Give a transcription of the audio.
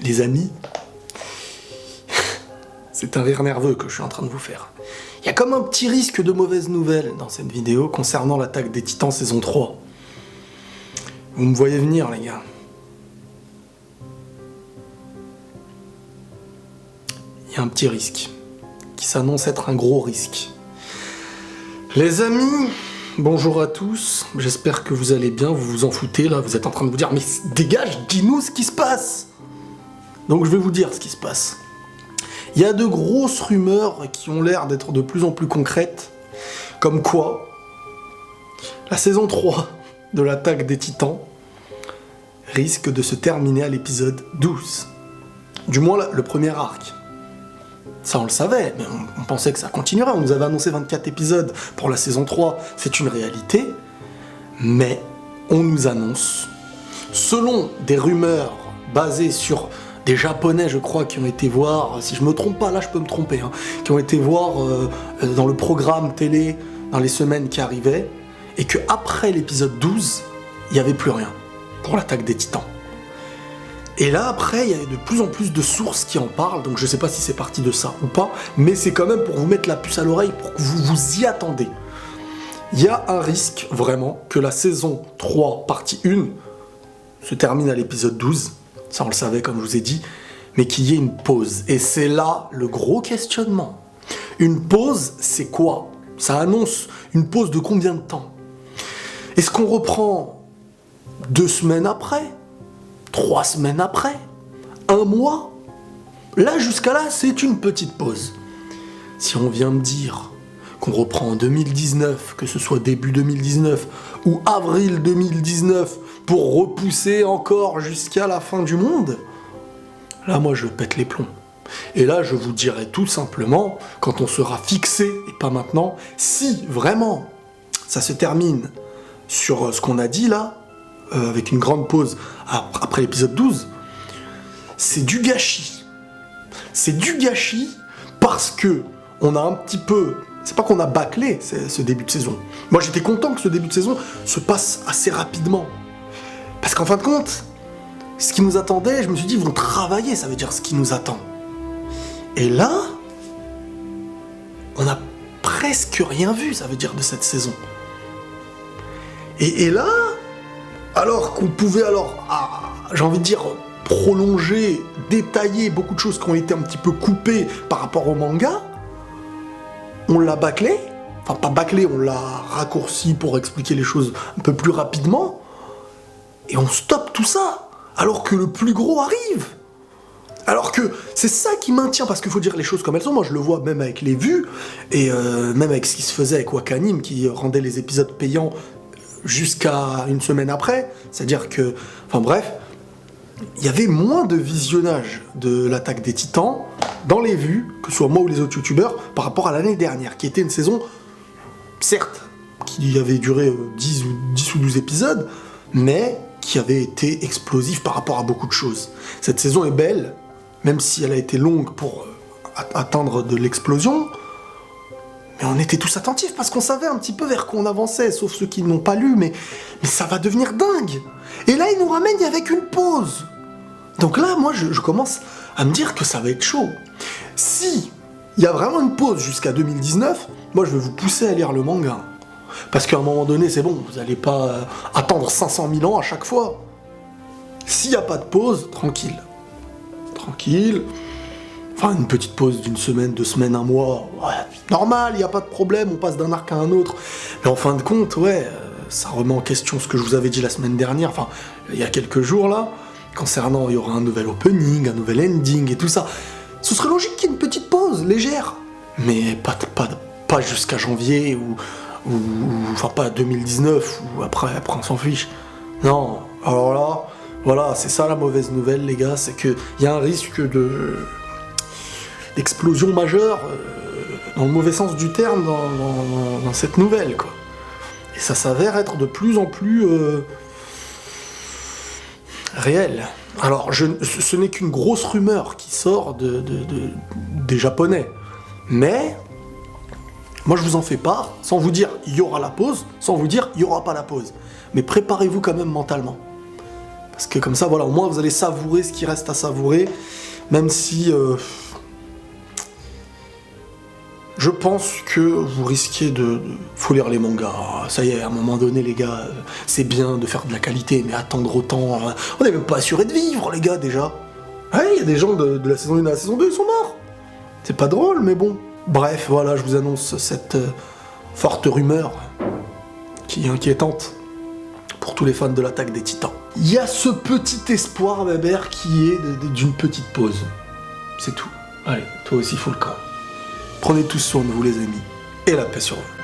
les amis, c'est un rire nerveux que je suis en train de vous faire. Il y a comme un petit risque de mauvaise nouvelle dans cette vidéo concernant l'attaque des Titans saison 3. Vous me voyez venir, les gars. Il y a un petit risque, qui s'annonce être un gros risque. Les amis, bonjour à tous, j'espère que vous allez bien, vous vous en foutez là, vous êtes en train de vous dire « Mais dégage, dis-nous ce qui se passe !» Donc je vais vous dire ce qui se passe. Il y a de grosses rumeurs qui ont l'air d'être de plus en plus concrètes, comme quoi la saison 3 de l'attaque des Titans risque de se terminer à l'épisode 12. Du moins le premier arc. Ça on le savait, mais on pensait que ça continuerait, on nous avait annoncé 24 épisodes pour la saison 3, c'est une réalité, mais on nous annonce, selon des rumeurs basées sur des Japonais, je crois, qui ont été voir, si je me trompe pas, là je peux me tromper, hein, qui ont été voir dans le programme télé dans les semaines qui arrivaient, et qu'après l'épisode 12, il n'y avait plus rien pour l'attaque des Titans. Et là, après, il y a de plus en plus de sources qui en parlent, donc je sais pas si c'est parti de ça ou pas, mais c'est quand même pour vous mettre la puce à l'oreille, pour que vous vous y attendez. Il y a un risque, vraiment, que la saison 3, partie 1, se termine à l'épisode 12, ça on le savait comme je vous ai dit, mais qu'il y ait une pause. Et c'est là le gros questionnement. Une pause, c'est quoi? Ça annonce une pause de combien de temps? Est-ce qu'on reprend 2 semaines après? 3 semaines après, 1 mois, là jusqu'à là c'est une petite pause. Si on vient me dire qu'on reprend en 2019, que ce soit début 2019 ou avril 2019 pour repousser encore jusqu'à la fin du monde, là moi je pète les plombs. Et là je vous dirai tout simplement, quand on sera fixé, et pas maintenant, si vraiment ça se termine sur ce qu'on a dit là, avec une grande pause après l'épisode 12, c'est du gâchis. C'est du gâchis parce que on a un petit peu... C'est pas qu'on a bâclé ce début de saison. Moi j'étais content que ce début de saison se passe assez rapidement. Parce qu'en fin de compte, ce qui nous attendait, je me suis dit, ils vont travailler, ça veut dire ce qui nous attend. Et là, on a presque rien vu, ça veut dire, de cette saison. Et là... Alors qu'on pouvait j'ai envie de dire, prolonger, détailler beaucoup de choses qui ont été un petit peu coupées par rapport au manga, on l'a bâclé, enfin pas bâclé, on l'a raccourci pour expliquer les choses un peu plus rapidement, et on stoppe tout ça, alors que le plus gros arrive. Alors que c'est ça qui maintient, parce qu'il faut dire les choses comme elles sont, moi je le vois même avec les vues, et même avec ce qui se faisait avec Wakanim, qui rendait les épisodes payants jusqu'à une semaine après, c'est-à-dire que, enfin bref, il y avait moins de visionnage de l'attaque des Titans dans les vues, que ce soit moi ou les autres youtubeurs, par rapport à l'année dernière, qui était une saison, certes, qui avait duré 10 ou 12 épisodes, mais qui avait été explosif par rapport à beaucoup de choses. Cette saison est belle, même si elle a été longue pour atteindre de l'explosion, mais on était tous attentifs parce qu'on savait un petit peu vers quoi on avançait, sauf ceux qui n'ont pas lu, mais ça va devenir dingue. Et là, ils nous ramènent avec une pause. Donc là, moi, je commence à me dire que ça va être chaud. Si il y a vraiment une pause jusqu'à 2019, moi, je vais vous pousser à lire le manga. Parce qu'à un moment donné, c'est bon, vous n'allez pas attendre 500 000 ans à chaque fois. S'il n'y a pas de pause, tranquille. Tranquille. Enfin, une petite pause d'une semaine, 2 semaines, 1 mois, ouais, normal, il n'y a pas de problème, on passe d'un arc à un autre. Mais en fin de compte, ouais, ça remet en question ce que je vous avais dit la semaine dernière, enfin, il y a quelques jours là, concernant, il y aura un nouvel opening, un nouvel ending et tout ça. Ce serait logique qu'il y ait une petite pause, légère, mais pas jusqu'à janvier ou enfin pas 2019 ou après on s'en fiche. Non, alors là, voilà, c'est ça la mauvaise nouvelle les gars, c'est qu'il y a un risque d'explosion majeure, dans le mauvais sens du terme, dans cette nouvelle, quoi. Et ça s'avère être de plus en plus réel. Alors, ce n'est qu'une grosse rumeur qui sort des Japonais, mais moi je vous en fais part, sans vous dire il y aura la pause, sans vous dire il y aura pas la pause. Mais préparez-vous quand même mentalement. Parce que comme ça, voilà, au moins vous allez savourer ce qui reste à savourer, même si je pense que vous risquez de... Faut lire les mangas, ça y est, à un moment donné, les gars, c'est bien de faire de la qualité, mais attendre autant... on n'est même pas assuré de vivre, les gars, déjà. Ouais, il y a des gens de la saison 1 à la saison 2, ils sont morts. C'est pas drôle, mais bon. Bref, voilà, je vous annonce cette forte rumeur qui est inquiétante pour tous les fans de l'Attaque des Titans. Il y a ce petit espoir, Bébert, qui est d'une petite pause. C'est tout. Allez, toi aussi, faut le camp. Prenez tous soin de vous, les amis, et la paix sur vous.